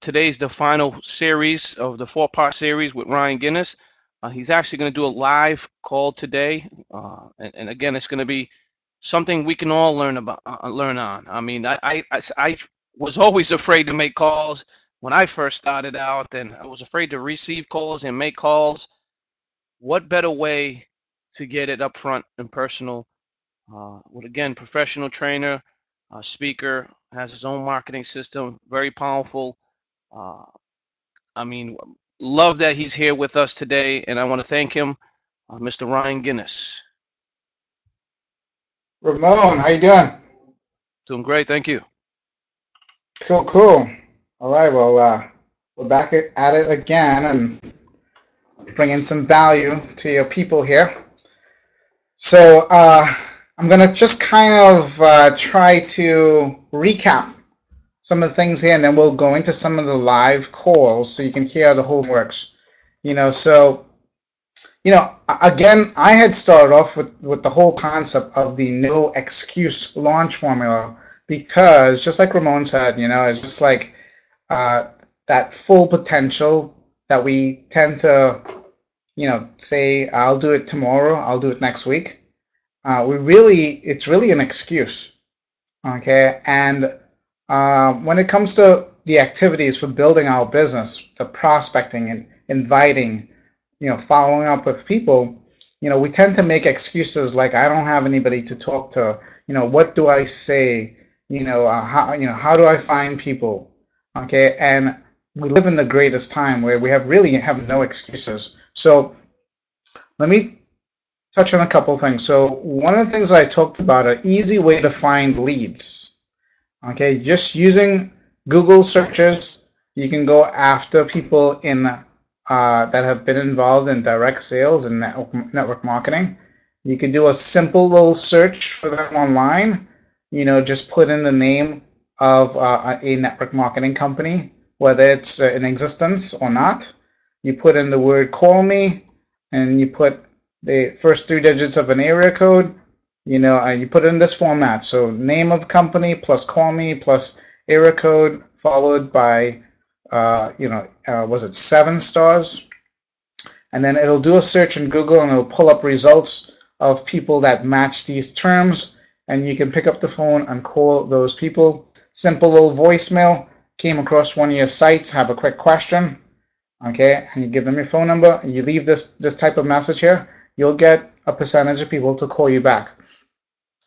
Today's the final series of the 4-part series with Ryan Guinness. He's actually going to do a live call today, and again, it's going to be something we can all learn on. I mean, I was always afraid to make calls when I first started out, and I was afraid to receive calls and make calls. What better way to get it up front and personal? With again, professional trainer, speaker, has his own marketing system, very powerful. Uh, I mean, love that he's here with us today, and I want to thank him, Mr. Ryan Guinness. Ramon, how you doing? Doing great, thank you. Cool, cool. All right, well, we're back at it again and bringing some value to your people here. So I'm going to just kind of try to recap some of the things here, and then we'll go into some of the live calls so you can hear how the whole works. So again, I had started off with the whole concept of the no excuse launch formula because, just like Ramon said, it's just like that full potential that we tend to, say, I'll do it tomorrow, I'll do it next week. It's really an excuse, okay? And when it comes to the activities for building our business, the prospecting and inviting, following up with people, we tend to make excuses like, I don't have anybody to talk to. What do I say? How do I find people? Okay, and we live in the greatest time where we really have no excuses. So let me touch on a couple things. So one of the things I talked about, an easy way to find leads. Okay, just using Google searches, you can go after people in that have been involved in direct sales and network marketing. You can do a simple little search for them online. Just put in the name of a network marketing company, whether it's in existence or not. You put in the word "call me," and you put the first 3 digits of an area code. You put it in this format. So name of company plus call me plus area code followed by, was it 7 stars? And then it'll do a search in Google and it'll pull up results of people that match these terms. And you can pick up the phone and call those people. Simple little voicemail. Came across one of your sites, have a quick question. Okay, and you give them your phone number. And you leave this type of message here. You'll get a percentage of people to call you back.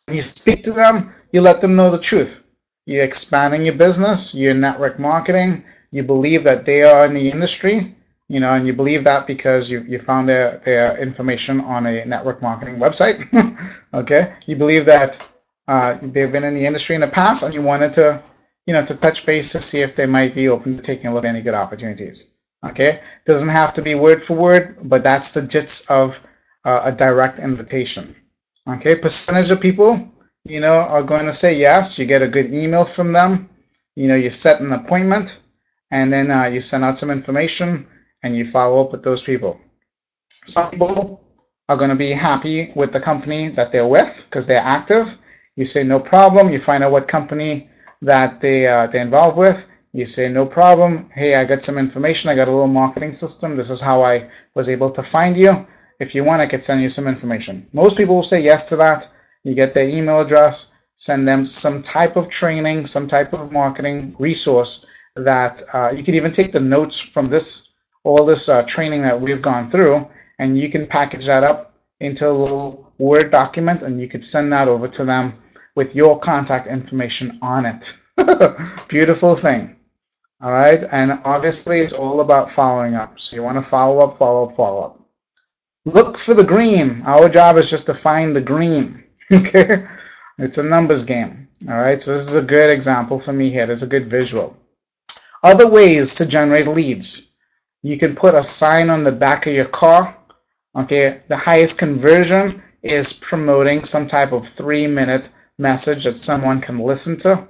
When you speak to them, you let them know the truth. You're expanding your business, you're network marketing, you believe that they are in the industry, and you believe that because you found their information on a network marketing website. Okay, you believe that they've been in the industry in the past, and you wanted to, to touch base to see if they might be open to taking a look at any good opportunities. Okay, doesn't have to be word for word, but that's the gist of a direct invitation. Okay, percentage of people, are going to say yes. You get a good email from them. You set an appointment, and then you send out some information, and you follow up with those people. Some people are going to be happy with the company that they're with because they're active. You say no problem. You find out what company that they're involved with. You say no problem. Hey, I got some information. I got a little marketing system. This is how I was able to find you. If you want, I could send you some information. Most people will say yes to that. You get their email address, send them some type of training, some type of marketing resource that you could even take the notes from all this training that we've gone through, and you can package that up into a little Word document, and you could send that over to them with your contact information on it. Beautiful thing. All right, and obviously it's all about following up. So you want to follow up, follow up, follow up. Look for the green. Our job is just to find the green. Okay, it's a numbers game. All right, so this is a good example for me here. There's a good visual. Other ways to generate leads. You can put a sign on the back of your car. Okay, the highest conversion is promoting some type of 3-minute message that someone can listen to.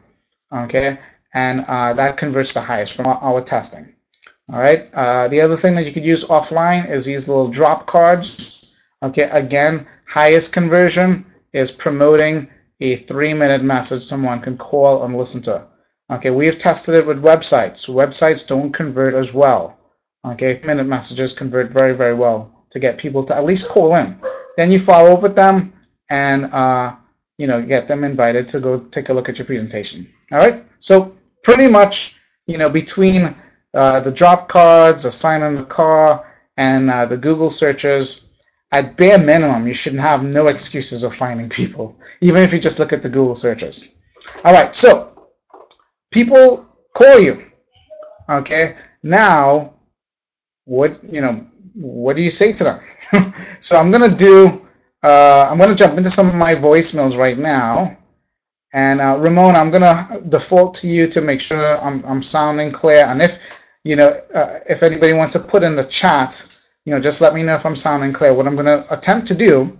Okay, and that converts the highest from our testing. All right, the other thing that you could use offline is these little drop cards. Okay, again, highest conversion is promoting a 3-minute message someone can call and listen to. Okay, we have tested it with websites. Websites don't convert as well. Okay, minute messages convert very, very well to get people to at least call in. Then you follow up with them and get them invited to go take a look at your presentation. All right, so pretty much between the drop cards, the sign in the car, and the Google searches, at bare minimum, you should have no excuses of finding people, even if you just look at the Google searches. All right, so people call you. Okay, now what do you say to them? So I'm gonna jump into some of my voicemails right now. And Ramon, I'm gonna default to you to make sure I'm sounding clear. And if anybody wants to put in the chat, just let me know if I'm sounding clear. What I'm gonna attempt to do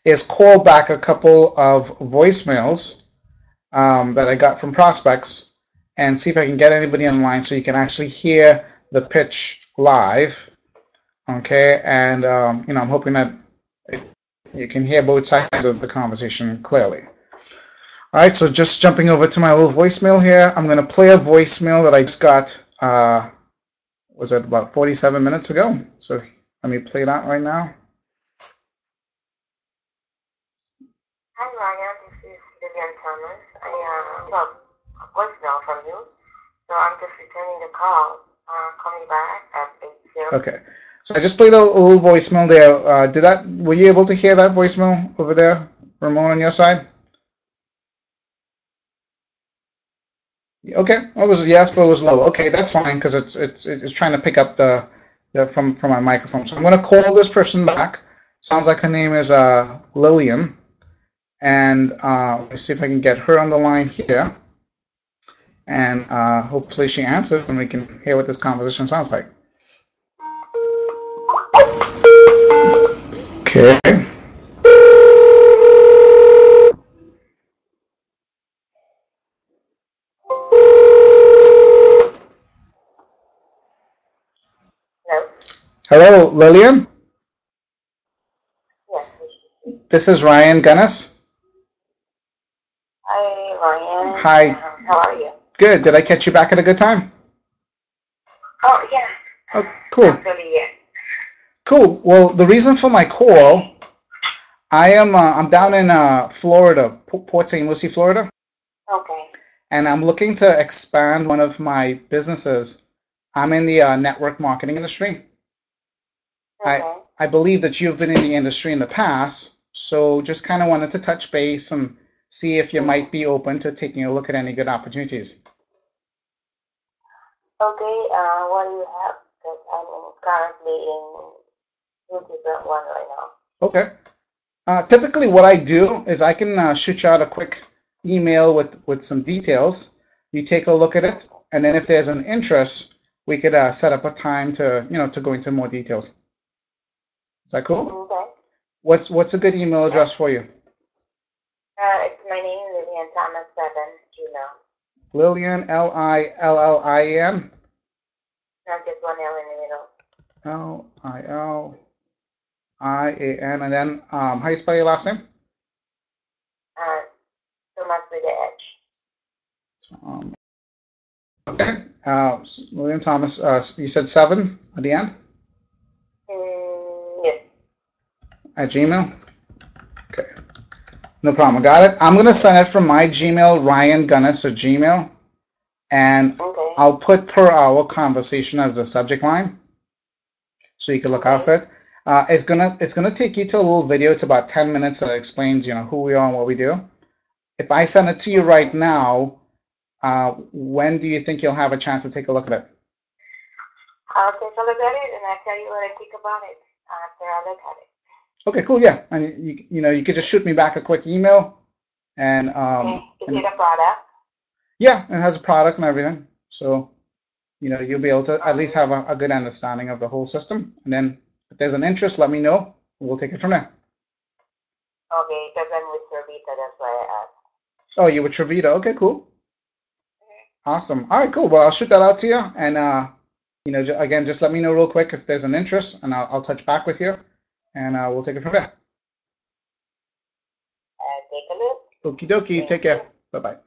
is call back a couple of voicemails that I got from prospects and see if I can get anybody online so you can actually hear the pitch live. Okay, and I'm hoping that you can hear both sides of the conversation clearly. All right, so just jumping over to my little voicemail here, I'm going to play a voicemail that I just got, was it about 47 minutes ago? So let me play that right now. Hi, Ryan. This is Lillian Thomas. I got a voicemail from you, so I'm just returning the call. Call me back at 80. Okay, so I just played a little voicemail there. Were you able to hear that voicemail over there, Ramon, on your side? Okay, it was yes, but it was low. Okay, that's fine because it's trying to pick up the from my microphone. So I'm going to call this person back. Sounds like her name is Lillian, and let's see if I can get her on the line here, and hopefully she answers and we can hear what this conversation sounds like. Okay. Hello, Lillian? Yes. This is Ryan Gunnis. Hi, Ryan. Hi. How are you? Good. Did I catch you back at a good time? Oh, yeah. Oh, cool. Actually, yeah. Cool. Well, the reason for my call, I'm down in Florida, Port St. Lucie, Florida. Okay. And I'm looking to expand one of my businesses. I'm in the network marketing industry. Okay. I believe that you've been in the industry in the past, so just kind of wanted to touch base and see if you might be open to taking a look at any good opportunities. Okay, what do you have? Because I'm currently in different one right now. Okay. Typically what I do is I can shoot you out a quick email with some details. You take a look at it, and then if there's an interest, we could set up a time to to go into more details. Is that cool? Okay. What's a good email address for you? It's my name, Lillian Thomas 7, Gmail. Lillian, Lillien. Not just one L in the middle. Lilian, and then how you spell your last name? Thomas with the H. Okay. William Thomas. You said 7 at the end? Yes. At Gmail? Okay. No problem. I got it. I'm going to send it from my Gmail, Ryan Gunnis, or Gmail. And Okay. I'll put per hour conversation as the subject line, so you can look out for it. It's gonna take you to a little video. It's about 10 minutes that explains who we are and what we do. If I send it to you right now, when do you think you'll have a chance to take a look at it? I'll take a look at it and I'll tell you what I think about it after I look at it. Okay, cool. Yeah, and you could just shoot me back a quick email, and Okay. Is it a product? Yeah, it has a product and everything. So you'll be able to at least have a good understanding of the whole system. And then if there's an interest, let me know. We'll take it from there. Okay, because I'm with Servita, that's why I asked. Oh, you with Trevita? Okay, cool. Awesome. All right, cool. Well, I'll shoot that out to you, and again, just let me know real quick if there's an interest, and I'll touch back with you, and we'll take it from there. Take a look. Okie dokie. Take care. Bye bye.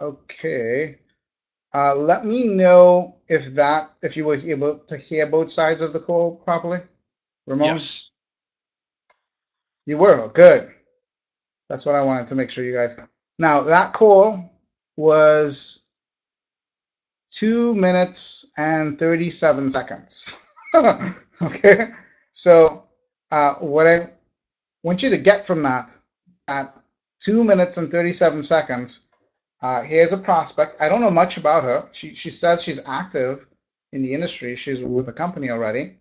Okay. Let me know if you were able to hear both sides of the call properly, Ramon. Yes. You were good. That's what I wanted to make sure you guys. Now that call was 2 minutes and 37 seconds. Okay, so what I want you to get from that at 2 minutes and 37 seconds. Here's a prospect. I don't know much about her. She says she's active in the industry. She's with a company already,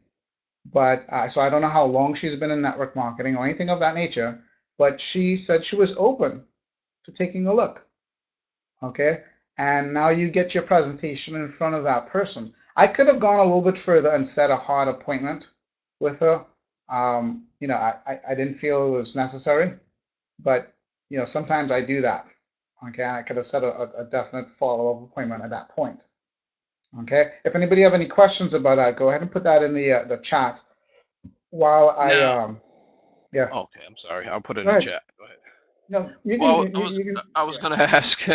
but so I don't know how long she's been in network marketing or anything of that nature. But she said she was open to taking a look. Okay, and now you get your presentation in front of that person. I could have gone a little bit further and set a hard appointment with her. You know, I didn't feel it was necessary, but you know, sometimes I do that. Okay, and I could have set a definite follow-up appointment at that point. Okay, if anybody have any questions about that, go ahead and put that in the chat while I Now, yeah. okay, I'm sorry. I'll put it in Go the ahead. chat. Go ahead. No, you can Well, you can I was yeah. gonna ask.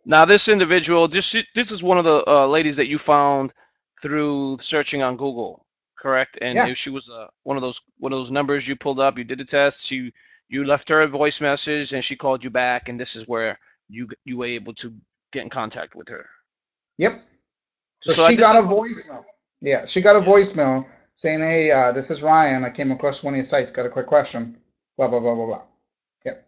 Now, this individual, this is one of the ladies that you found through searching on Google, correct? And Yeah. if she was one of those numbers you pulled up, you did the test. You left her a voice message, and she called you back, and this is where you were able to get in contact with her. Yep. So So she this got is a what. voicemail. Yeah, she got a Yeah. voicemail saying, "Hey, this is Ryan. I came across one of your sites. Got a quick question. Blah blah blah blah blah." Yep.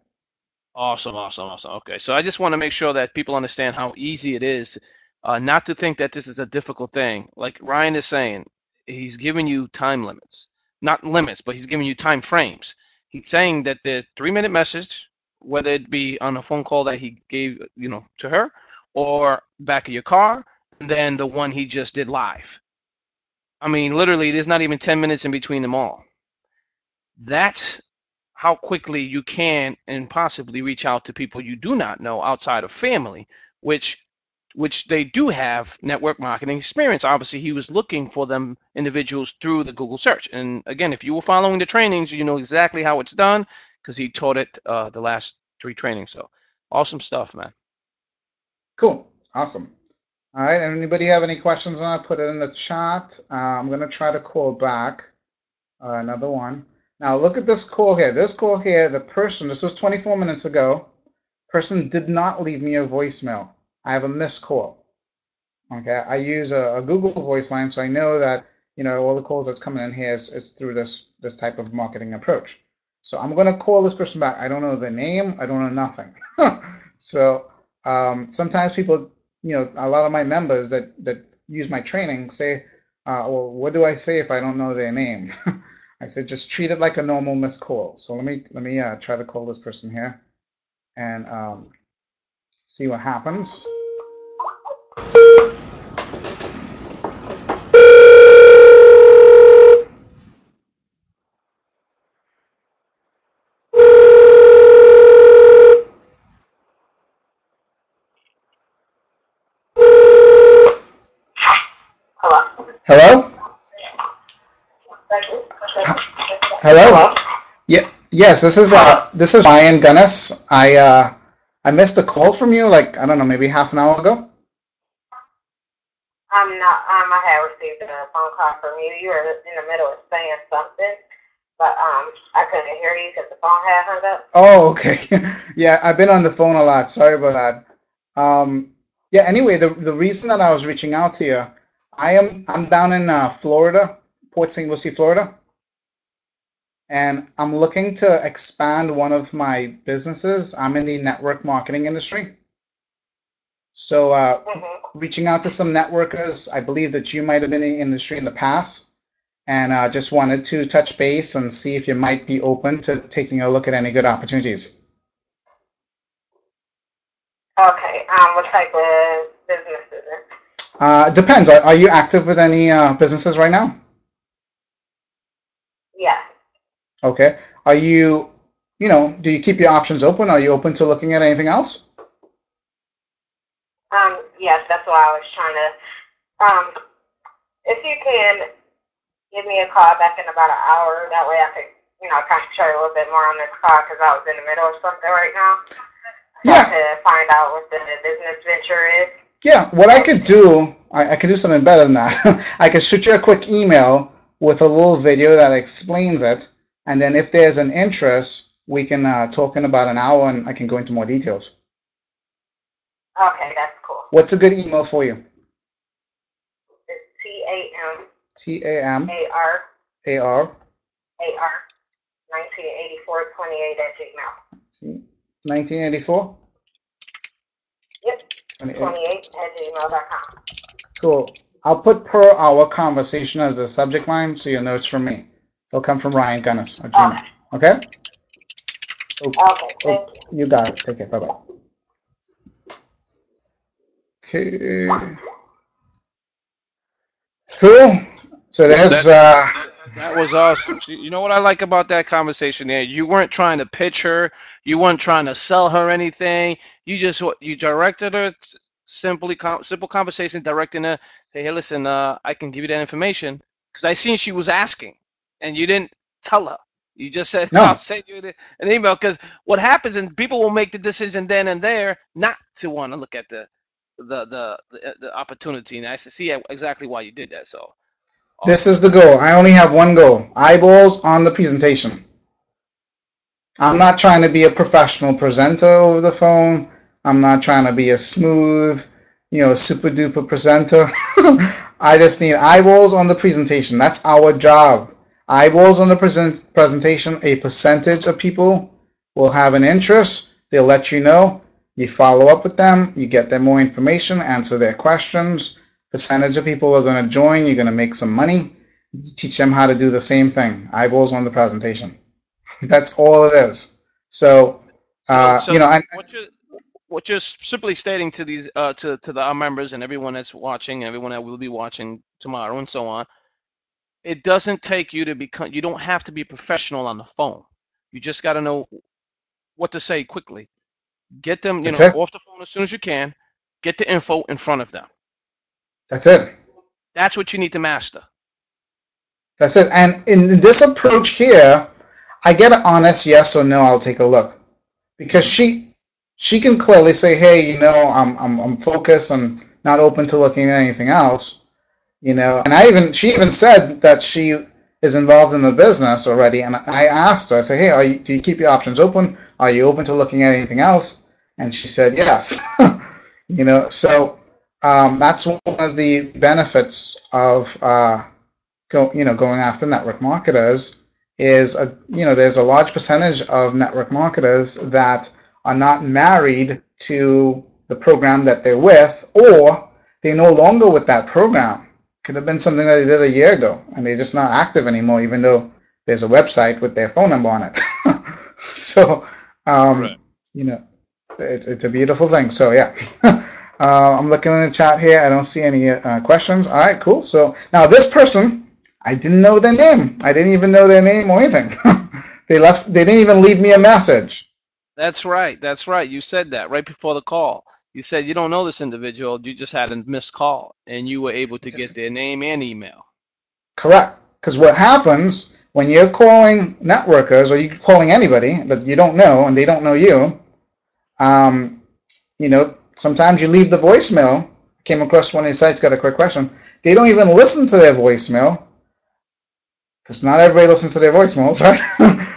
Awesome, awesome, awesome. Okay, so I just want to make sure that people understand how easy it is, not to think that this is a difficult thing. Like Ryan is saying, he's giving you time limits, not limits, but he's giving you time frames. He's saying that the 3 minute message, whether it be on a phone call that he gave, to her, or back of your car, and then the one he just did live. I mean, literally, there's not even 10 minutes in between them all. That's how quickly you can and possibly reach out to people you do not know outside of family, which they do have network marketing experience. Obviously, he was looking for them individuals through the Google search. And again, if you were following the trainings, you know exactly how it's done because he taught it the last 3 trainings. So awesome stuff, man. Cool. Awesome. All right. Anybody have any questions on it? Put it in the chat. I'm gonna try to call back another one. Now look at this call here. This call here, the person. This was 24 minutes ago. Person did not leave me a voicemail. I have a missed call. Okay, I use a Google voice line, so I know that all the calls that's coming in here is through this type of marketing approach. So I'm gonna call this person back. I don't know their name. I don't know nothing. So sometimes people, a lot of my members that use my training say, well, what do I say if I don't know their name? I said just treat it like a normal missed call. So let me try to call this person here and see what happens. Hello? Hello? Hello? Yeah. Yes, this is Ryan Gunnis. I missed a call from you, like, I don't know, maybe half an hour ago. I'm not. I had received a phone call from you. You were in the middle of saying something, but I couldn't hear you because the phone had hung up. Oh, okay. Yeah, I've been on the phone a lot. Sorry about that. Yeah, anyway, the reason that I was reaching out to you, I'm down in Florida, Port St. Lucie, Florida, and I'm looking to expand one of my businesses. I'm in the network marketing industry. So reaching out to some networkers, I believe that you might have been in the industry in the past, and just wanted to touch base and see if you might be open to taking a look at any good opportunities. Okay. What type of business is it? Depends. Are you active with any businesses right now? Yes. Okay. Are you, do you keep your options open? Are you open to looking at anything else? Yes. That's why I was trying to. If you can give me a call back in about an hour, that way I could, concentrate a little bit more on this call because I was in the middle of something right now. Yeah. To find out what the business venture is. Yeah, what I could do, I could do something better than that. I could shoot you a quick email with a little video that explains it, and then if there's an interest, we can talk in about an hour, and I can go into more details. Okay, that's cool. What's a good email for you? It's TAMARAR TAMAR 198428 @gmail. 1984? Yep, 28 @gmail.com. Cool. I'll put per hour conversation as a subject line, so you'll know it's from me. It'll come from Ryan Gunnis at Gmail. Okay? Okay, thank you. You got it. Take care. Bye-bye. Okay. Cool. So there's that was awesome. You know what I like about that conversation there? You weren't trying to pitch her. You weren't trying to sell her anything. You directed her simple conversation, directing her. Hey, listen, I can give you that information because I seen she was asking, and you didn't tell her. You just said, No. I'll send you an email, because what happens, and people will make the decision then and there not to want to look at the opportunity, and I see exactly why you did that. So. This is the goal. I only have one goal. Eyeballs on the presentation. I'm not trying to be a professional presenter over the phone. I'm not trying to be a smooth, super duper presenter. I just need eyeballs on the presentation. That's our job. Eyeballs on the presentation. A percentage of people will have an interest. They'll let you know. You follow up with them. You get them more information, answer their questions. Percentage of people are going to join. You're going to make some money. You teach them how to do the same thing. Eyeballs on the presentation. That's all it is. So what you're simply stating to these to our members and everyone that's watching, and everyone that will be watching tomorrow and so on, it doesn't take you to become. You don't have to be professional on the phone. You just got to know what to say quickly. Get them, off the phone as soon as you can. Get the info in front of them. That's it. That's what you need to master. That's it. And in this approach here, I get an honest yes or no. I'll take a look, because she can clearly say, hey, I'm focused and not open to looking at anything else, And she even said that she is involved in the business already. And I asked her, I said, hey, do you keep your options open? Are you open to looking at anything else? And she said yes. So. That's one of the benefits of going after network marketers is there's a large percentage of network marketers that are not married to the program that they're with, or they're no longer with that program. Could have been something that they did a year ago and they're just not active anymore, even though there's a website with their phone number on it. So right. It's a beautiful thing. So yeah. I'm looking in the chat here. I don't see any questions. All right, cool. So now this person, I didn't know their name. I didn't even know their name or anything. They didn't even leave me a message. That's right. That's right. You said that right before the call. You said you don't know this individual. You just had a missed call, and you were able to get their name and email. Correct. Because what happens when you're calling networkers, or you're calling anybody that you don't know and they don't know you, sometimes you leave the voicemail. I came across one of these sites, got a quick question. They don't even listen to their voicemail, because not everybody listens to their voicemails, right?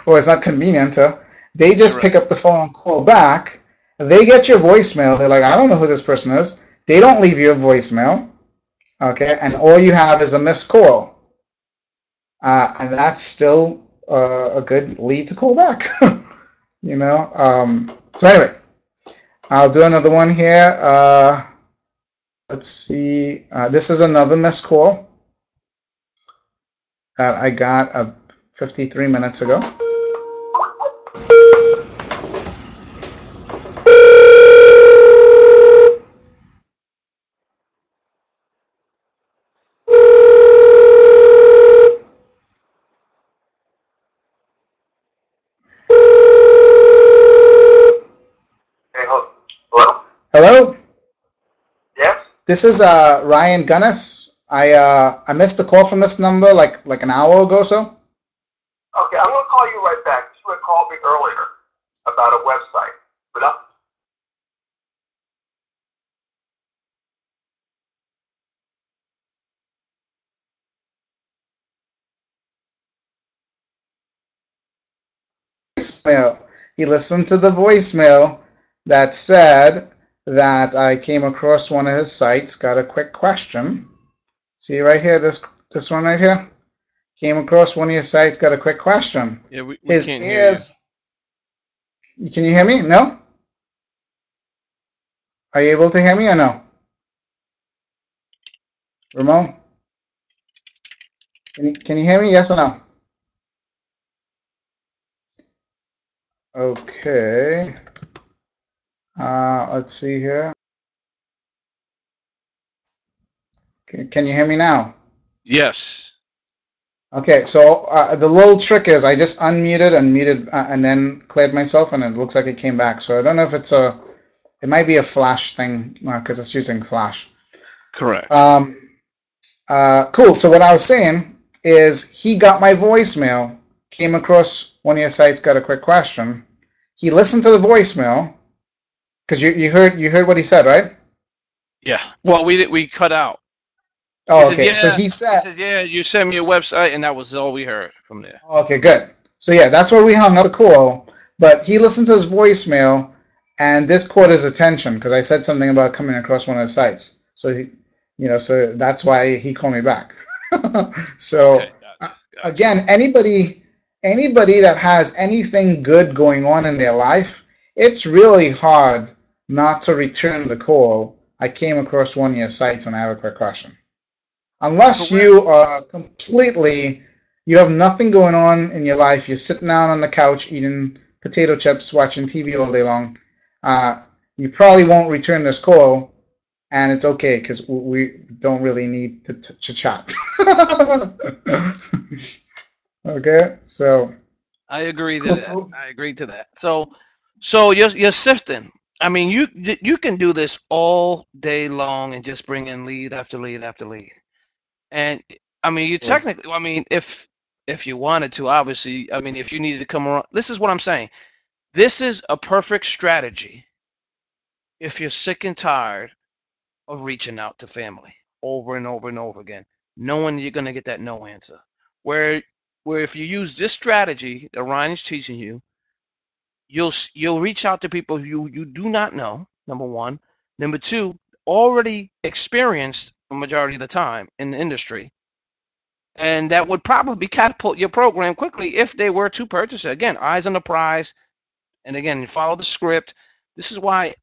Or it's not convenient to. They just pick up the phone and call back. They get your voicemail. They're like, I don't know who this person is. They don't leave you a voicemail, okay? And all you have is a missed call. And that's still a good lead to call back, So anyway. I'll do another one here. Let's see. This is another missed call that I got 53 minutes ago. Hello? Yes? This is Ryan Gunnis. I missed a call from this number like an hour ago or so. Okay, I'm going to call you right back. You had called me earlier about a website. But voicemail. He listened to the voicemail that said that I came across one of his sites, got a quick question. See right here, this one right here? Came across one of your sites, got a quick question. Yeah, we His can't hear you. Can you hear me? No? Are you able to hear me or no? Ramon? Can you hear me? Yes or no? Okay. Let's see here. Can you hear me now? Yes. Okay, so the little trick is I just unmuted and muted and then cleared myself, and it looks like it came back. So I don't know if it might be a Flash thing because it's using Flash. Correct. Cool. So what I was saying is he got my voicemail, came across one of your sites, got a quick question. He listened to the voicemail because you heard what he said, right? Yeah. Well, we cut out. Oh, He okay. says, So he said, yeah, you sent me a website, and that was all we heard from there. okay, good. So yeah, that's where we hung up the call. But he listened to his voicemail, and this caught his attention because I said something about coming across one of his sites. So so that's why he called me back. So Okay, gotcha. again, anybody that has anything good going on in their life, it's really hard not to return the call. I came across one of your sites and I have a quick question. Unless you are you have nothing going on in your life, you're sitting down on the couch eating potato chips, watching TV all day long, you probably won't return this call, and it's okay because we don't really need to chat. Okay, so I agree to that. I agree to that. So you're sifting. I mean, you can do this all day long and just bring in lead after lead after lead. And I mean, you technically, I mean, if you wanted to, obviously, I mean, if you needed to come around, this is what I'm saying. This is a perfect strategy if you're sick and tired of reaching out to family over and over and over again, knowing you're going to get that no answer. Where if you use this strategy that Ryan is teaching you, you'll reach out to people you do not know, number one. Number two, already experienced the majority of the time in the industry. And that would probably catapult your program quickly if they were to purchase it. Again, eyes on the prize. And again, follow the script. This is why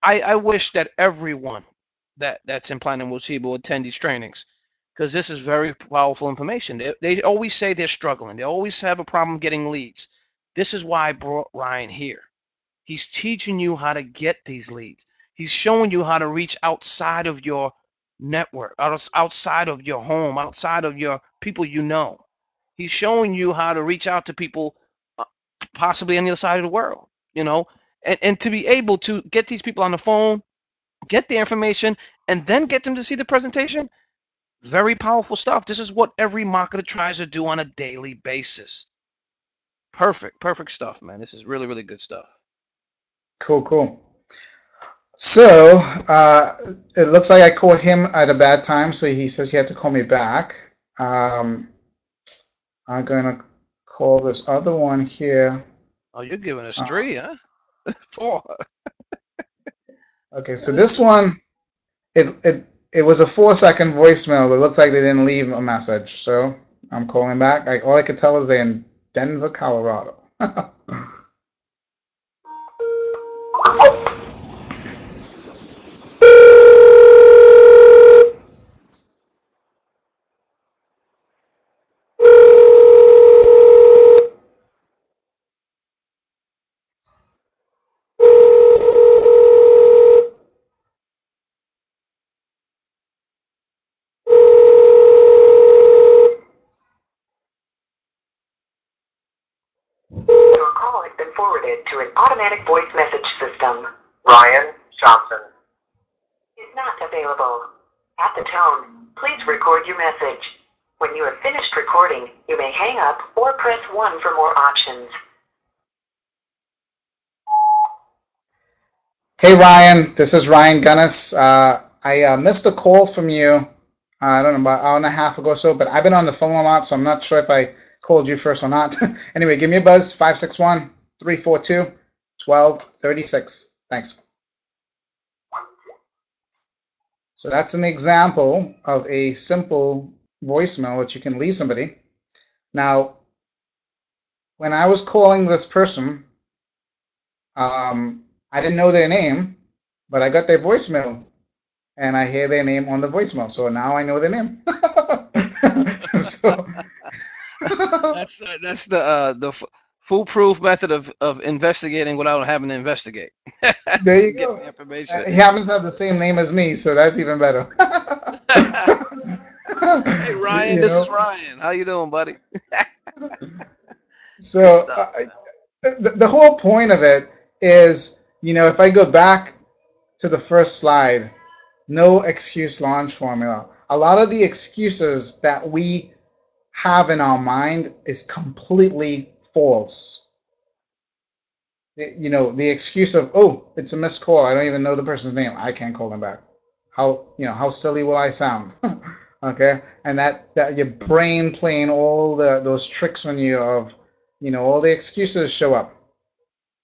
I wish that everyone that's in Platinum will attend these trainings, because this is very powerful information. They always say they're struggling. They always have a problem getting leads. This is why I brought Ryan here. He's teaching you how to get these leads. He's showing you how to reach outside of your network, outside of your home, outside of your people you know. He's showing you how to reach out to people possibly on the other side of the world, and to be able to get these people on the phone, get the information, and then get them to see the presentation. Very powerful stuff. This is what every marketer tries to do on a daily basis. Perfect stuff, man. This is really, really good stuff. Cool. So it looks like I caught him at a bad time, so he says he had to call me back. I'm gonna call this other one here. Oh, you're giving us 3, huh? 4. Okay, so this one, it was a 4-second voicemail, but it looks like they didn't leave a message. So I'm calling back. All I could tell is they're in Denver, Colorado. Your call has been forwarded to an automatic voice message system. Ryan Johnson is not available. At the tone, please record your message. When you have finished recording, you may hang up or press 1 for more options. Hey Ryan, this is Ryan Gunnis. I missed a call from you, I don't know, about an hour and a half ago or so, but I've been on the phone a lot, so I'm not sure if I called you first or not. Anyway, give me a buzz, 561-342-1236. Thanks. So that's an example of a simple voicemail that you can leave somebody. Now, when I was calling this person, I didn't know their name, but I got their voicemail, and I hear their name on the voicemail. So now I know their name. So that's the foolproof method of investigating without having to investigate. there you Get go. the information. He happens to have the same name as me, so that's even better. Hey Ryan, this is Ryan. How you doing, buddy? So the whole point of it is, if I go back to the first slide, no excuse launch formula. A lot of the excuses that we have in our mind is completely false. The excuse of, oh, it's a missed call. I don't even know the person's name. I can't call them back. How silly will I sound? Okay, and that your brain playing all those tricks on you of, all the excuses show up.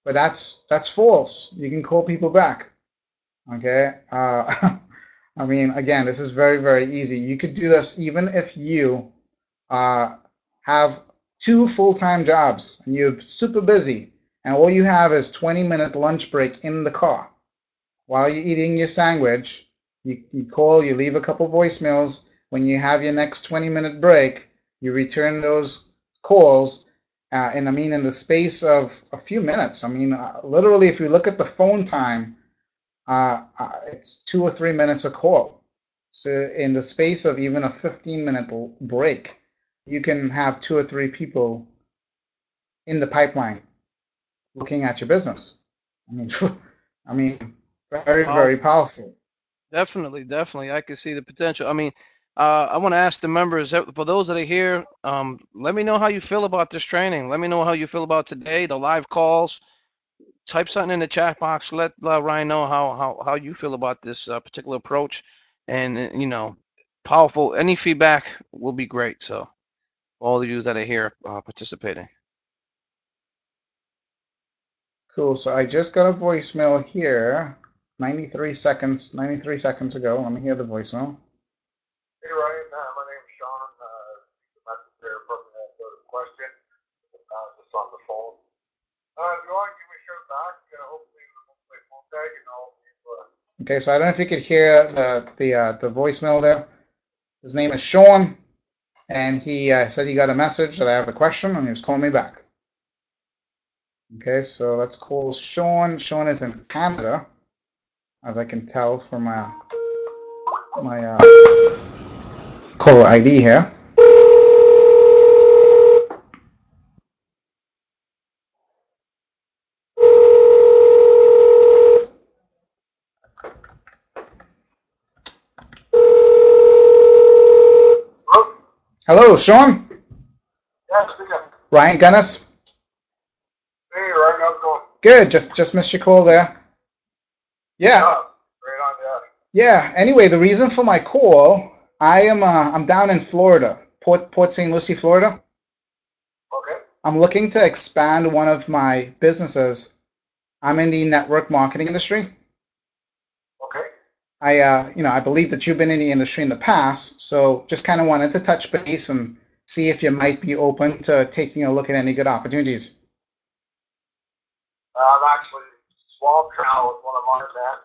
But that's false. You can call people back. Okay. I mean, again, this is very, very easy. You could do this even if you have 2 full-time jobs and you're super busy, and all you have is 20-minute lunch break in the car. While you're eating your sandwich, you call, you leave a couple voicemails. When you have your next 20-minute break, you return those calls, and in the space of a few minutes. Literally, if you look at the phone time, it's 2 or 3 minutes a call. So in the space of even a 15-minute break, you can have 2 or 3 people in the pipeline looking at your business. Very, very powerful. Definitely. I can see the potential. I want to ask the members, for those that are here, let me know how you feel about this training. Let me know how you feel about today, the live calls. Type something in the chat box. Let Ryan know how you feel about this particular approach, and powerful. Any feedback will be great. So all of you that are here participating. Cool. So I just got a voicemail here, 93 seconds ago. Let me hear the voicemail. Hey Ryan, my name's Sean. The message there from the question, just on the phone. If you want to give me a shout back, hopefully we'll play phone tag and I'll. Okay, so I don't know if you could hear the voicemail there. His name is Sean, and he said he got a message that I have a question, and he was calling me back. Okay, so let's call Sean. Sean is in Canada, as I can tell from my caller ID here. Hello, Sean. Yeah, speaking. Ryan Gunness. Hey Ryan, how's it going? Good. Just missed your call there. Yeah. Right on, Yeah. Anyway, the reason for my call, I'm down in Florida, Port St. Lucie, Florida. Okay. I'm looking to expand one of my businesses. I'm in the network marketing industry. Okay. I believe that you've been in the industry in the past, so just kind of wanted to touch base and see if you might be open to taking a look at any good opportunities. I'm actually swamped now with one of mine, man.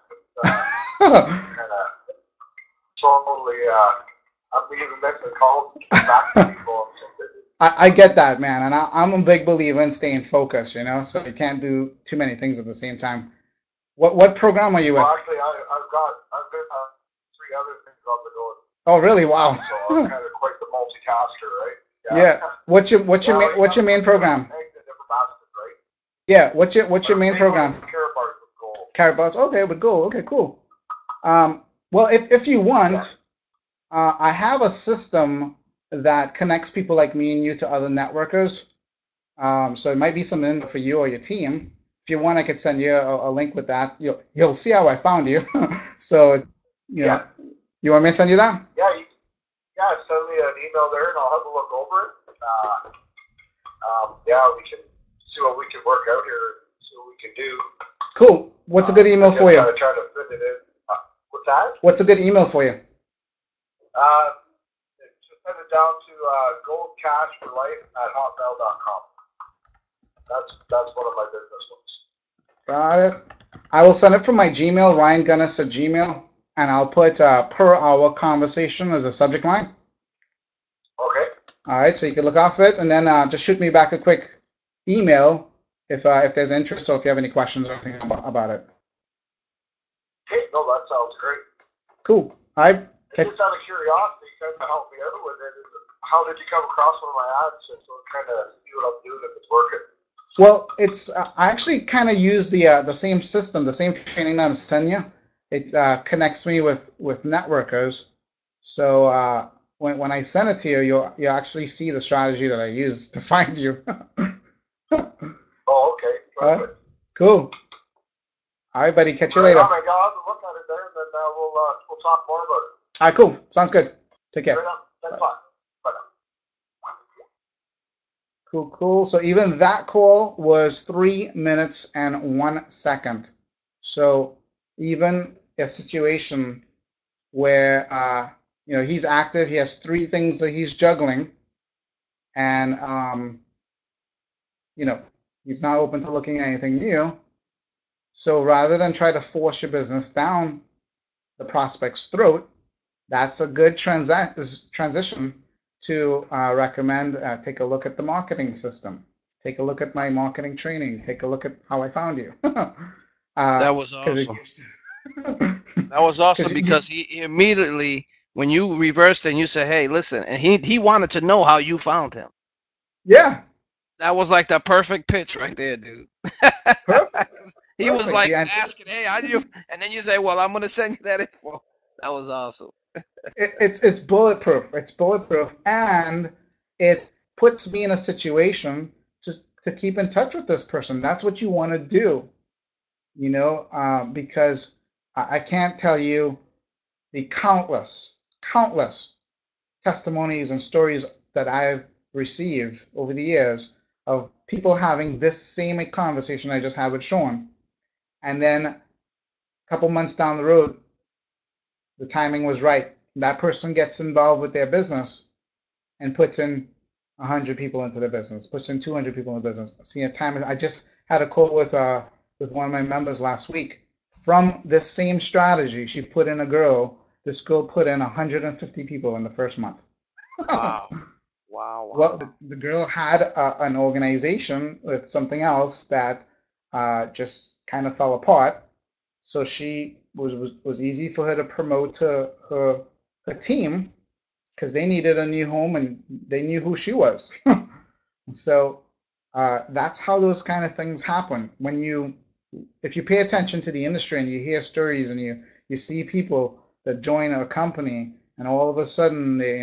Totally, I'm even making calls back to people. I'm so busy. I get that, man, and I'm a big believer in staying focused, so you can't do too many things at the same time. What program are you with? Well, actually, I've got 3 other things on the go. Oh, really? Wow. So I'm kind of quite the multitasker, right? Yeah. What's your main program? Right? Yeah. What's your main program? Carrot bars with gold. Carrot bars. Okay, with gold. Okay, cool. Well, if you want, I have a system that connects people like me and you to other networkers. So it might be something for you or your team. If you want, I could send you a link with that. You'll see how I found you. So, you want me to send you that? Yeah, send me an email there, and I'll have a look over it. yeah, we can see what we can work out here, see what we can do. Cool. What's a good email for you? Try to fit it in. What's that? What's a good email for you? Just send it down to goldcashforlife@hotmail.com. That's one of my business ones. Got it. I will send it from my Gmail, Ryan Gunnis at Gmail, and I'll put per hour conversation as a subject line. Okay. All right, so you can look off it, and then just shoot me back a quick email if there's interest or if you have any questions or anything about it. Okay, no, that sounds great. Cool. Just out of curiosity, kind of help me out with it. How did you come across one of my ads? So kind of see what I'm doing if it's working. Well, it's I actually kind of use the same system, the same training that I'm sending you. It connects me with networkers. So when I send it to you, you'll actually see the strategy that I use to find you. Oh, okay. Perfect. Cool. All right, buddy. Catch you later. Oh my God, look at it there, and then we'll talk more about it. All right, cool. Sounds good. Take care. Right on. Thanks a lot. Bye now. Cool. So even that call was 3 minutes and 1 second. So even a situation where he's active, he has 3 things that he's juggling, and he's not open to looking at anything new. So rather than try to force your business down the prospect's throat, that's a good transition to recommend take a look at the marketing system. Take a look at my marketing training. Take a look at how I found you. That was awesome. That was awesome because he immediately, when you reversed and you said, hey, listen, and he wanted to know how you found him. Yeah. That was like the perfect pitch right there, dude. Perfect. He was like asking, hey, how do you, and then you say, well, I'm going to send you that info. That was awesome. It's bulletproof. It's bulletproof, and it puts me in a situation to keep in touch with this person. That's what you want to do, because I can't tell you the countless testimonies and stories that I've received over the years of people having this same conversation I just had with Sean, and then a couple months down the road, the timing was right. That person gets involved with their business and puts in 100 people into the business, puts in 200 people in the business. See, I just had a call with one of my members last week. From this same strategy, she put in a girl. This girl put in 150 people in the first month. Wow. Wow. Well, the girl had an organization with something else that just kind of fell apart. So she was easy for her to promote to her team because they needed a new home and they knew who she was. So that's how those kind of things happen. If you pay attention to the industry and you hear stories and you see people that join a company and all of a sudden they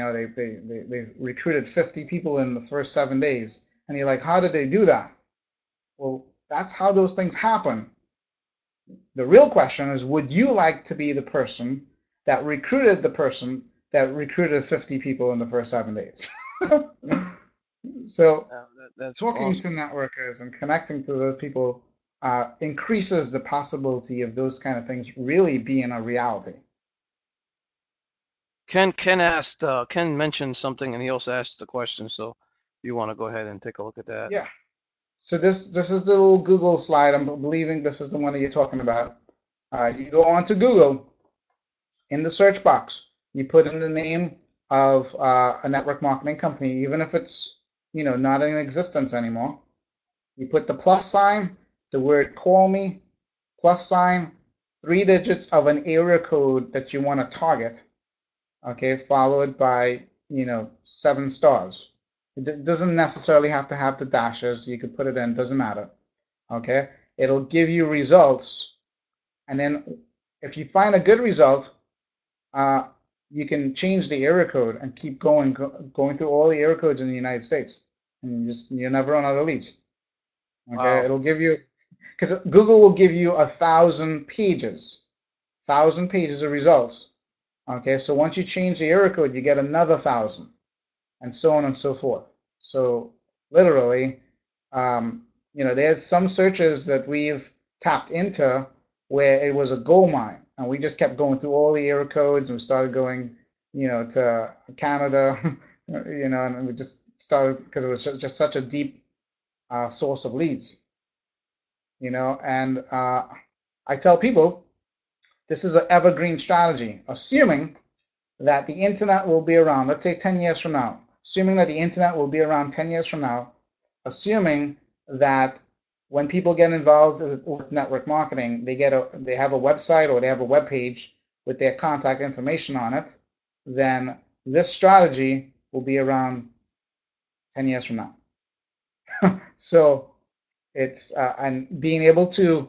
recruited 50 people in the first 7 days, and you're like, how did they do that? Well, that's how those things happen. The real question is, would you like to be the person that recruited the person that recruited 50 people in the first 7 days? So that's talking awesome. to networkers and connecting to those people increases the possibility of those kind of things really being a reality. Ken mentioned something, and he also asked the question. So you want to go ahead and take a look at that? Yeah. So this is the little Google slide. I'm believing this is the one that you're talking about. You go on to Google. In the search box, you put in the name of a network marketing company, even if it's not in existence anymore. You put the plus sign, the word call me, plus sign, 3 digits of an area code that you want to target, okay, followed by 7 stars. It doesn't necessarily have to have the dashes. You could put it in, doesn't matter. Okay, it'll give you results, and then if you find a good result, you can change the area code and keep going through all the area codes in the United States, and you never run out of leads. Okay, wow. It'll give you, because Google will give you 1,000 pages of results. Okay, so once you change the area code, you get another 1,000, and so on and so forth. So literally. There's some searches that we've tapped into where it was a gold mine, and we just kept going through all the error codes and started going, to Canada, and we just started because it was just such a deep source of leads, and I tell people this is an evergreen strategy, assuming that the internet will be around, let's say 10 years from now, assuming that the internet will be around 10 years from now, assuming that when people get involved with network marketing, they have a website or they have a web page with their contact information on it, then this strategy will be around 10 years from now. So it's and being able to,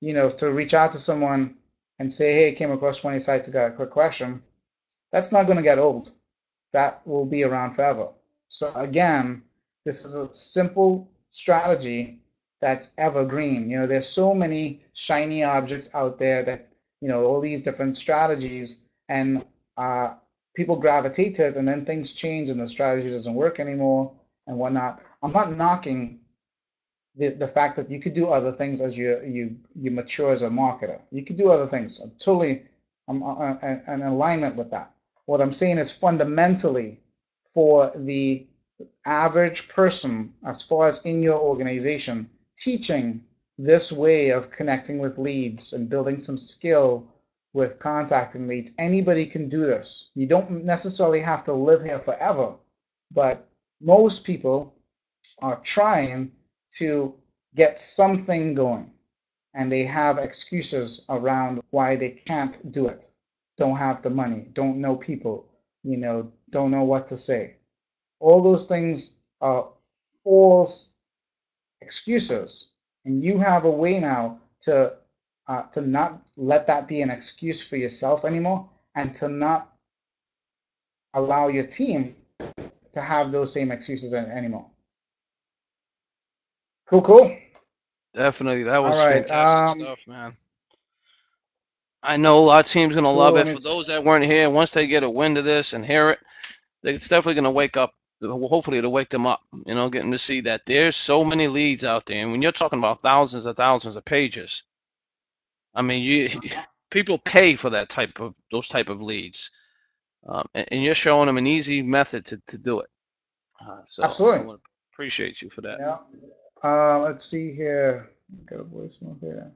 to reach out to someone and say, hey, came across 20 sites, got a quick question. That's not going to get old. That will be around forever. So again, this is a simple strategy that's evergreen. There's so many shiny objects out there that, all these different strategies, and people gravitate to it, and then things change and the strategy doesn't work anymore and whatnot. I'm not knocking the fact that you could do other things as you mature as a marketer. You could do other things. I'm in alignment with that. What I'm saying is fundamentally for the average person, as far as in your organization, teaching this way of connecting with leads and building some skill with contacting leads, anybody can do this. You don't necessarily have to live here forever, but most people are trying to get something going, and they have excuses around why they can't do it. Don't have the money, don't know people, don't know what to say. All those things are false excuses, and you have a way now to not let that be an excuse for yourself anymore, and to not allow your team to have those same excuses anymore. Cool. Definitely, that was All right, fantastic stuff, man. I know our team's gonna love it. For those that weren't here, once they get a wind of this and hear it, it's definitely gonna wake up. Hopefully, it'll wake them up. Getting to see that there's so many leads out there, and when you're talking about thousands of pages, I mean, people pay for those type of leads, and you're showing them an easy method to do it. So absolutely, I want to appreciate you for that. Yeah. Let's see here. Got a voicemail here.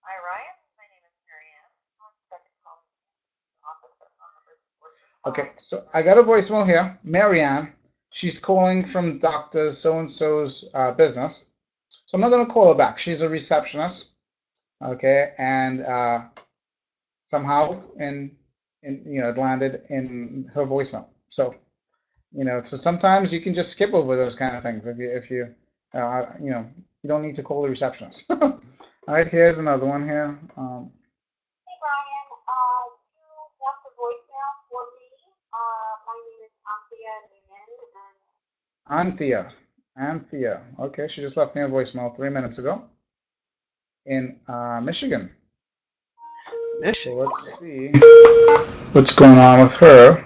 Hi, Ryan. My name is Marianne. Okay, so I got a voicemail here. Marianne, she's calling from Dr. So-and-so's business. So I'm not going to call her back. She's a receptionist. Okay, and somehow it landed in her voicemail. So, so sometimes you can just skip over those kind of things if you don't need to call the receptionist. All right, here's another one here. Hey, Brian, you left a voicemail for me. My name is Anthea Newman. Anthea. Okay, she just left me a voicemail 3 minutes ago in Michigan. So let's see what's going on with her.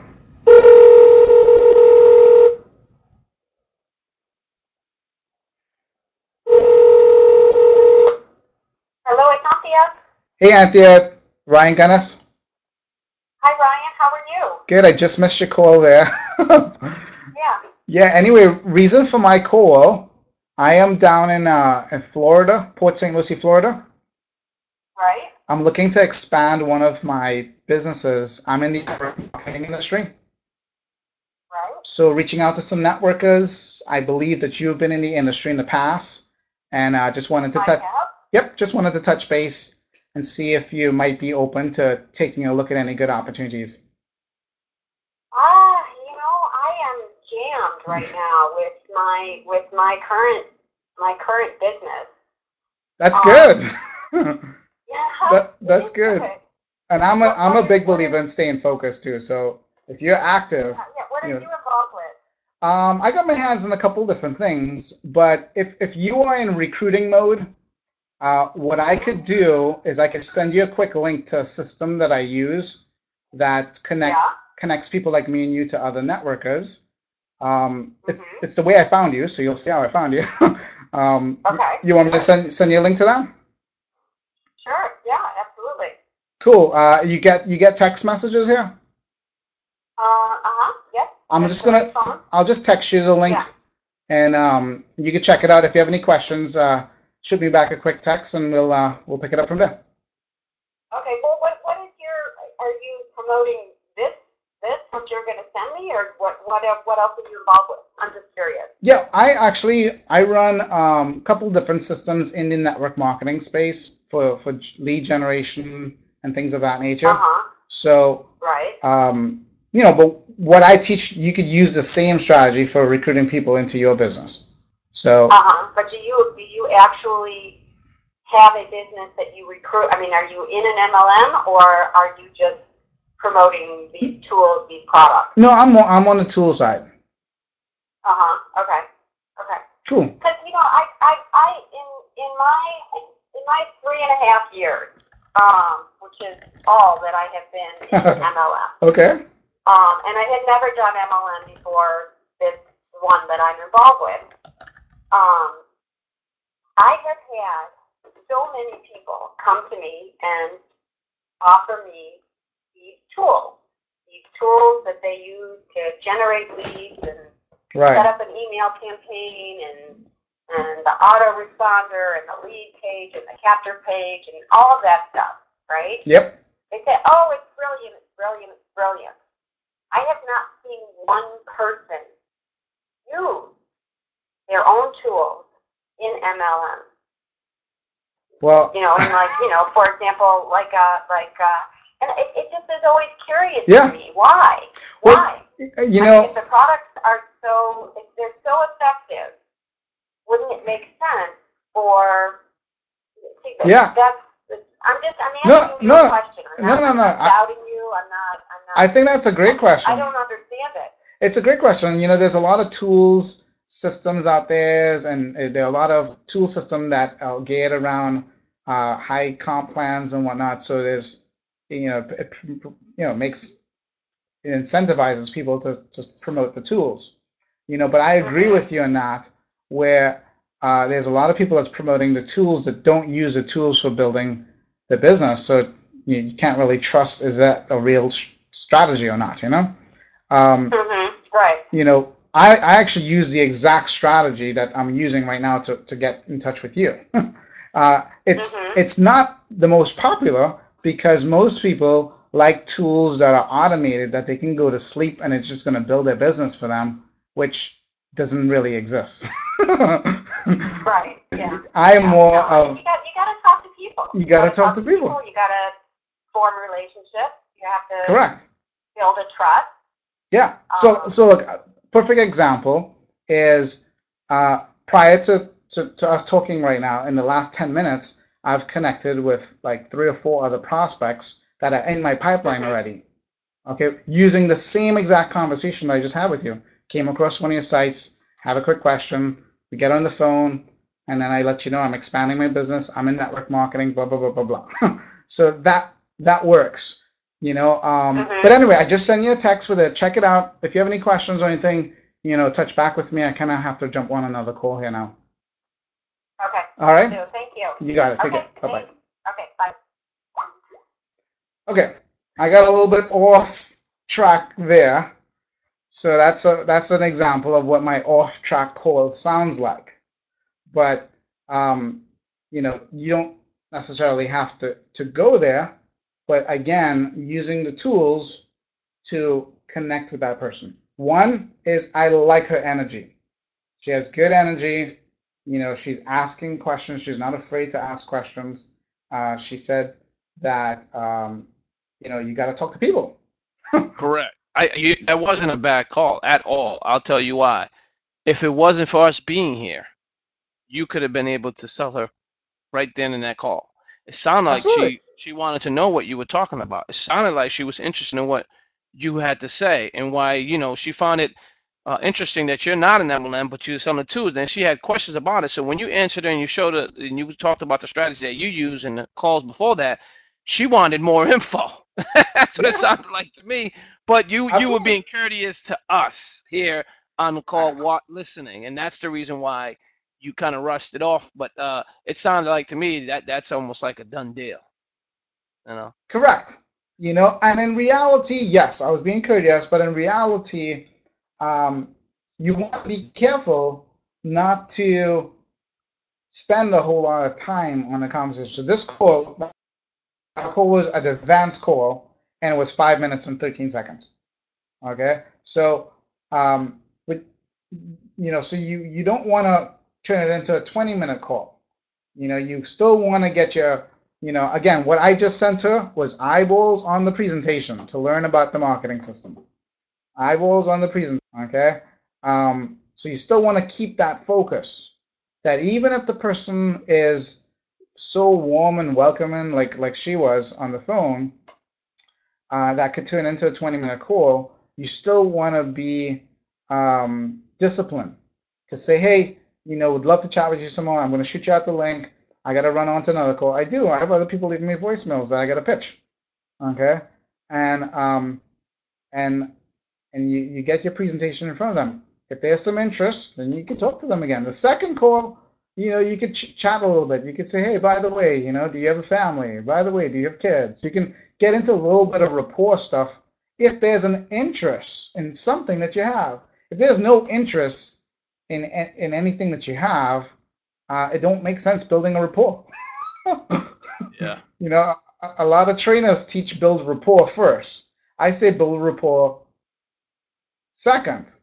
Hello, it's Anthea. Hey, Anthea. Ryan Gunness. Hi, Ryan. How are you? Good. I just missed your call there. Yeah. Yeah. Anyway, reason for my call. I am down in Florida, Port St. Lucie, Florida. Right. I'm looking to expand one of my businesses. I'm in the marketing industry. Right. So reaching out to some networkers. I believe that you've been in the industry in the past, and just wanted to touch. Yep, just wanted to touch base and see if you might be open to taking a look at any good opportunities. I am jammed right now with my current business. That's good. Yeah, that's good. And I'm a big believer in staying focused too. So if you're active, what are you involved with? I got my hands in a couple different things, but if you are in recruiting mode, what I could do is I could send you a quick link to a system that I use that connects people like me and you to other networkers. It's the way I found you, so you'll see how I found you. Okay. You want me to send you a link to that? Sure. Yeah, absolutely. Cool. You get text messages here? Yes. I'm just gonna. I'll just text you the link, and you can check it out. If you have any questions, shoot me back a quick text, and we'll pick it up from there. Okay. Well, what is are you promoting this what you're going to send me, or what else are you involved with? I'm just curious. Yeah, I run a couple different systems in the network marketing space for lead generation and things of that nature. So right. But what I teach, you could use the same strategy for recruiting people into your business. So. But do you actually have a business that you recruit? I mean, are you in an MLM, or are you just promoting these tools, these products? No, I'm on the tool side. Okay. Cool. Because I in my 3.5 years, which is all that I have been in MLM. Okay. And I had never done MLM before this one that I'm involved with. I have had so many people come to me and offer me these tools that they use to generate leads and set up an email campaign and the autoresponder and the lead page and the capture page and all of that stuff, right? Yep. They say, oh, it's brilliant, it's brilliant, it's brilliant. I have not seen one person use their own tools in MLM. Well, and for example, and it just is always curious to me. Why? Well, if the products are if they're so effective, wouldn't it make sense for? I'm asking you a question. I'm not doubting you. I'm not. I think that's a great question. I don't understand it. It's a great question. There's a lot of tools, systems out there, and there are a lot of tool systems that are geared around high comp plans and whatnot. So there's, it incentivizes people to promote the tools. But I agree with you on that, where there's a lot of people that's promoting the tools that don't use the tools for building the business. So you can't really trust, is that a real strategy or not, Right. I actually use the exact strategy that I'm using right now to get in touch with you. It's not the most popular because most people like tools that are automated, that they can go to sleep and it's just going to build their business for them, which doesn't really exist. Right. Yeah. I'm more of. You got to talk to people. You got to talk to people. You got to form relationships. You have to. Correct. Build a trust. Yeah. So look, perfect example is prior to us talking right now, in the last 10 minutes, I've connected with like 3 or 4 other prospects that are in my pipeline already. Okay, using the same exact conversation that I just had with you. Came across one of your sites, have a quick question, we get on the phone, and then I let you know I'm expanding my business, I'm in network marketing, blah, blah, blah, blah, blah. So that works. But anyway, I just sent you a text with it. Check it out. If you have any questions or anything, touch back with me. I kind of have to jump on another call here now. Okay. All right. Thank you. You got it. Take it. Bye-bye. Okay. Bye. Okay. I got a little bit off track there. So that's an example of what my off track call sounds like. But you don't necessarily have to go there. But again, using the tools to connect with that person. One is I like her energy. She has good energy. She's asking questions. She's not afraid to ask questions. She said that, you got to talk to people. Correct. That wasn't a bad call at all. I'll tell you why. If it wasn't for us being here, you could have been able to sell her right then in that call. It sounded like she wanted to know what you were talking about. It sounded like she was interested in what you had to say and why, she found it interesting that you're not an MLM, but you're selling the tools. And she had questions about it. So when you answered her and you showed her and you talked about the strategy that you use in the calls before that, she wanted more info. That's what it sounded like to me. But you were being courteous to us here on the call listening, and that's the reason why you kind of rushed it off. But it sounded like to me that that's almost like a done deal. You know. Correct. You know, and in reality, yes, I was being courteous, but in reality, you want to be careful not to spend a whole lot of time on the conversation. So this call, that call was an advanced call, and it was 5 minutes and 13 seconds. Okay, so but you know, so you don't want to turn it into a 20-minute call. You know, you still want to get your, you know, again, what I just sent her was eyeballs on the presentation to learn about the marketing system. Eyeballs on the presentation. Okay, so you still want to keep that focus. That even if the person is so warm and welcoming, like she was on the phone, that could turn into a 20-minute call, you still want to be disciplined to say, hey, you know, would love to chat with you some more. I'm going to shoot you out the link. I got to run on to another call. I have other people leaving me voicemails that I got to pitch. Okay, and you get your presentation in front of them. If there's some interest, then you can talk to them again. The second call, you know, you could chat a little bit. You could say, hey, by the way, you know, do you have a family? By the way, do you have kids? You can get into a little bit of rapport stuff if there's an interest in something that you have. If there's no interest in anything that you have, it don't make sense building a rapport. Yeah. You know, a lot of trainers teach build rapport first. I say build rapport second.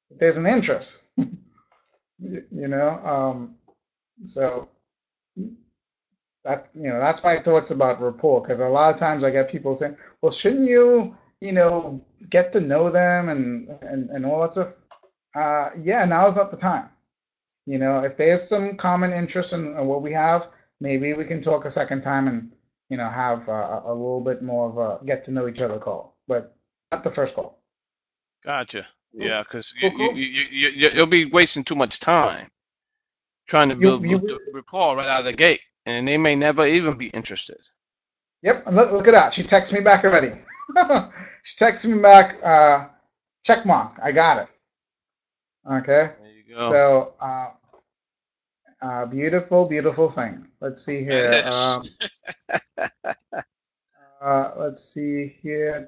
If there's an interest, you know, so that, you know, that's my thoughts about rapport, because a lot of times I get people saying, well, shouldn't you, you know, get to know them and all that stuff? Yeah, now's not the time. You know, if there's some common interest in what we have, maybe we can talk a second time and, you know, have a little bit more of a get to know each other call, but not the first call. Gotcha. Yeah, because Cool. you'll be wasting too much time trying to build the rapport right out of the gate, and they may never even be interested. Yep, and look at that. She texted me back already. She texted me back, check mark. I got it. Okay. There you go. So, beautiful, beautiful thing. Let's see here. Let's see here.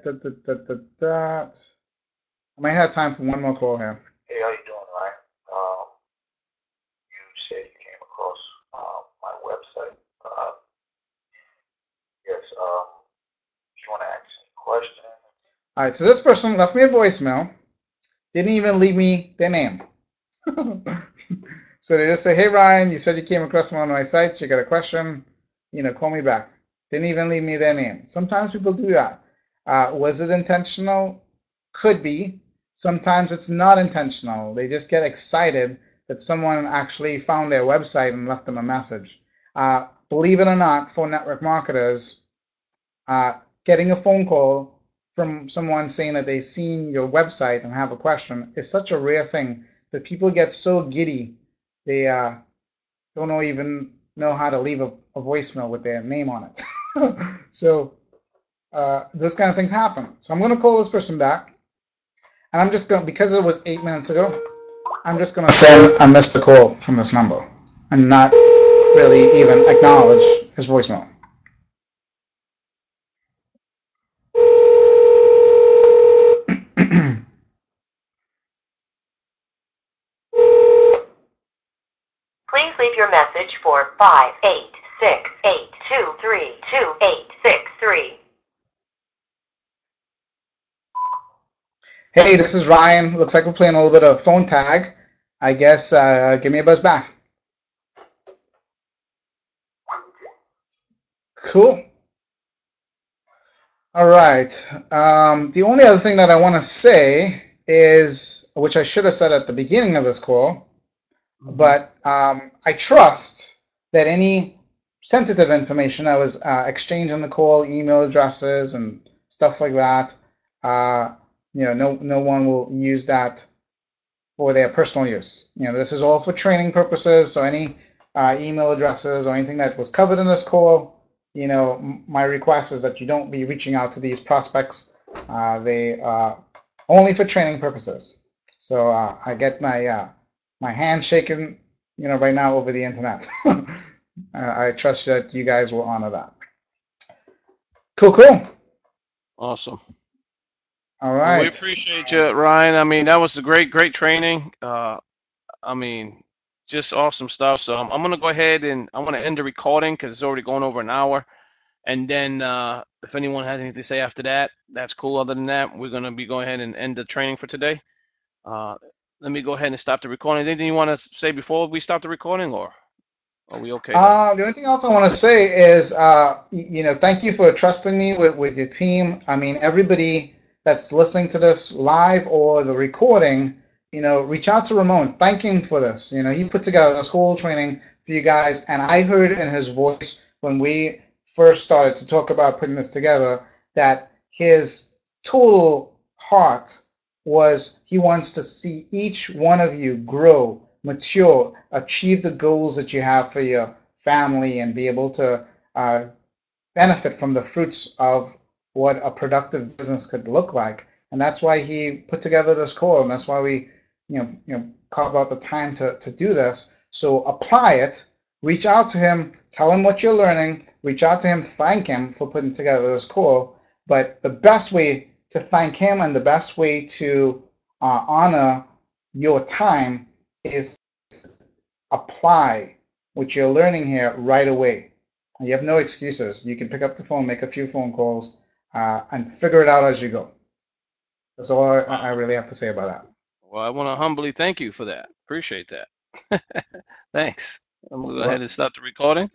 I might have time for one more call here. Hey, how you doing, Ryan? You said you came across my website. Yes. If you want to ask any questions. All right. So this person left me a voicemail. Didn't even leave me their name. So they just say, hey, Ryan, you said you came across one of my sites. You got a question, you know, call me back. Didn't even leave me their name. Sometimes people do that. Was it intentional? Could be. Sometimes it's not intentional. They just get excited that someone actually found their website and left them a message. Believe it or not, for network marketers, getting a phone call from someone saying that they've seen your website and have a question is such a rare thing that people get so giddy they don't even know how to leave a voicemail with their name on it. So those kind of things happen. So I'm going to call this person back, and I'm just going to, because it was 8 minutes ago, I'm just going to say I missed the call from this number and not really even acknowledge his voicemail. Please leave your message for 586-823-2863. Hey, this is Ryan. Looks like we're playing a little bit of phone tag. I guess give me a buzz back. Cool. All right. The only other thing that I want to say is, which I should have said at the beginning of this call, but I trust that any sensitive information that was exchanged on the call, email addresses and stuff like that, you know, no one will use that for their personal use. You know, this is all for training purposes. So any email addresses or anything that was covered in this call, you know, my request is that you don't be reaching out to these prospects. They are only for training purposes. So I get my my hand shaking, right now over the internet. I trust that you guys will honor that. Cool, cool. Awesome. All Well, we right. appreciate you, Ryan. I mean, that was a great training. I mean, just awesome stuff. So I'm gonna go ahead and I'm gonna end the recording because it's already going over an hour. And then if anyone has anything to say after that, that's cool. Other than that, we're gonna be going ahead and end the training for today. Let me go ahead and stop the recording. Anything you want to say before we stop the recording, or are we okay now? The only thing else I want to say is, thank you for trusting me with your team. I mean, everybody that's listening to this live or the recording, reach out to Ramon. Thank him for this. He put together this whole training for you guys, and I heard in his voice when we first started to talk about putting this together that his total heart was he wants to see each one of you grow, mature, achieve the goals that you have for your family, and be able to benefit from the fruits of what a productive business could look like. And that's why he put together this call, and that's why we, carve out the time to do this. So apply it, reach out to him, tell him what you're learning, reach out to him, thank him for putting together this call. But the best way to thank him and the best way to honor your time is apply what you're learning here right away. You have no excuses. You can pick up the phone, make a few phone calls, and figure it out as you go. That's all I really have to say about that. Well, I want to humbly thank you for that. Appreciate that. Thanks. I'm gonna go ahead and stop the recording.